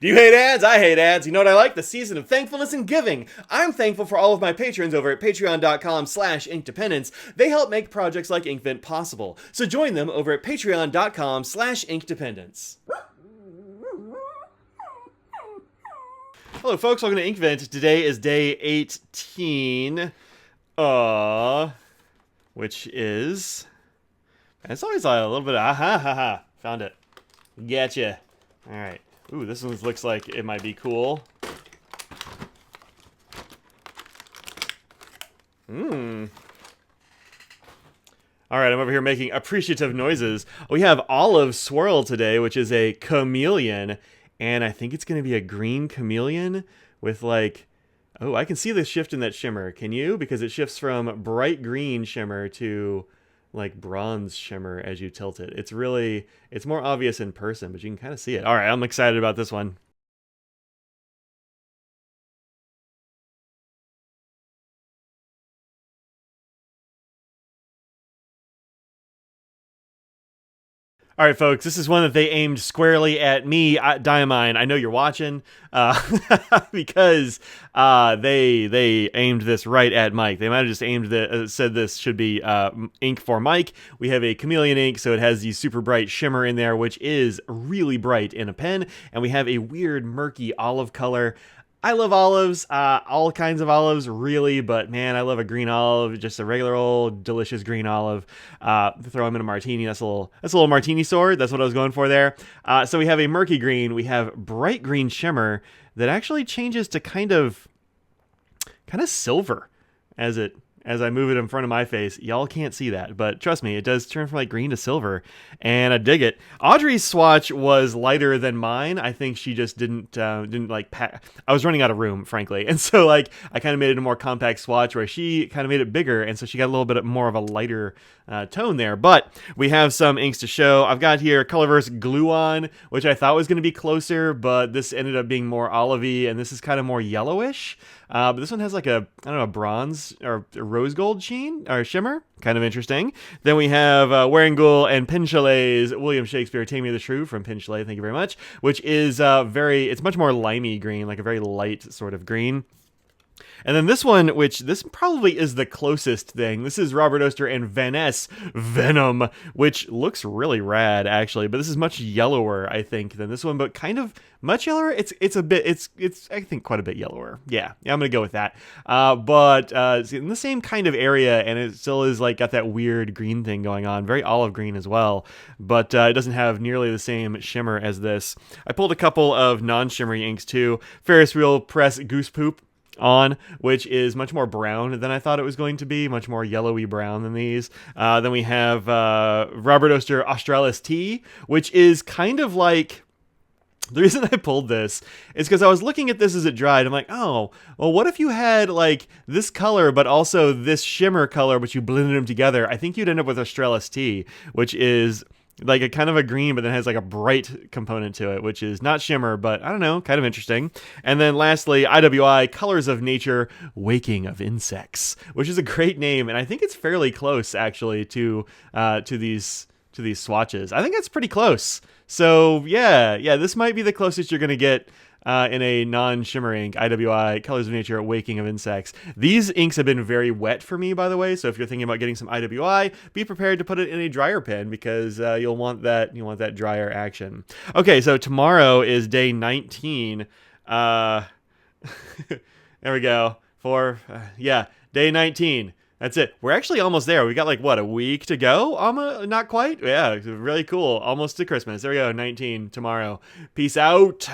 Do you hate ads? I hate ads. You know what I like? The season of thankfulness and giving. I'm thankful for all of my patrons over at patreon.com/Inkdependence. They help make projects like Inkvent possible. So join them over at patreon.com/Inkdependence. Hello folks, welcome to Inkvent. Today is day 18. Which is... It's always a little bit of found it. Gotcha. Alright. Ooh, this one looks like it might be cool. Alright, I'm over here making appreciative noises. We have Olive Swirl today, which is a chameleon. And I think it's going to be a green chameleon with like... Oh, I can see the shift in that shimmer. Can you? Because it shifts from bright green shimmer to like bronze shimmer as you tilt it. It's more obvious in person, but you can kind of see it. All right, I'm excited about this one. All right, folks, this is one that they aimed squarely at me, Diamine. I know you're watching, because they aimed this right at Mike. They might have just aimed said this should be ink for Mike. We have a chameleon ink, so it has the super bright shimmer in there, which is really bright in a pen, and we have a weird murky olive color. I love olives, all kinds of olives, really, but man, I love a green olive, just a regular old delicious green olive. Throw them in a martini. That's a little martini sword. That's what I was going for there. So we have a murky green, we have bright green shimmer that actually changes to kind of silver as I move it in front of my face. Y'all can't see that, but trust me, it does turn from like green to silver, and I dig it. Audrey's swatch was lighter than mine. I think she just didn't like pack. I was running out of room, frankly, and so like I kind of made it a more compact swatch where she kind of made it bigger, and so she got a little bit more of a lighter tone there. But we have some inks to show. I've got here Colorverse Glue On, which I thought was going to be closer, but this ended up being more olivey, and this is kind of more yellowish. But this one has like a bronze or a rose gold sheen or shimmer. Kind of interesting. Then we have Waringoul and Pinchelet's William Shakespeare Taming the Shrew from Pinchelet, thank you very much, which is it's much more limey green, like a very light sort of green. And then this one, which this probably is the closest thing. This is Robert Oster and Vanessa Venom, which looks really rad actually. But this is much yellower, I think, than this one. But kind of much yellower. It's I think quite a bit yellower. Yeah, I'm gonna go with that. But it's in the same kind of area, and it still is like got that weird green thing going on. Very olive green as well, but it doesn't have nearly the same shimmer as this. I pulled a couple of non-shimmery inks too. Ferris Wheel Press Goose Poop on, which is much more brown than I thought it was going to be, much more yellowy brown than these. Then we have Robert Oster Australis Tea, which is kind of like... The reason I pulled this is because I was looking at this as it dried. I'm like, oh, well, what if you had like this color, but also this shimmer color, but you blended them together? I think you'd end up with Australis Tea, which is like a kind of a green, but then has like a bright component to it, which is not shimmer, but I don't know, kind of interesting. And then lastly, IWI Colors of Nature Waking of Insects, which is a great name, and I think it's fairly close actually to these swatches. I think it's pretty close. So yeah, this might be the closest you're gonna get in a non-shimmer ink. IWI Colors of Nature Waking of Insects. These inks have been very wet for me, by the way, so if you're thinking about getting some IWI, be prepared to put it in a dryer pen, because you'll want that drier action. Okay, so tomorrow is day 19. There we go. Day 19. That's it. We're actually almost there. We got like, what, a week to go? Not quite. Yeah, really cool. Almost to Christmas. There we go. 19 tomorrow. Peace out.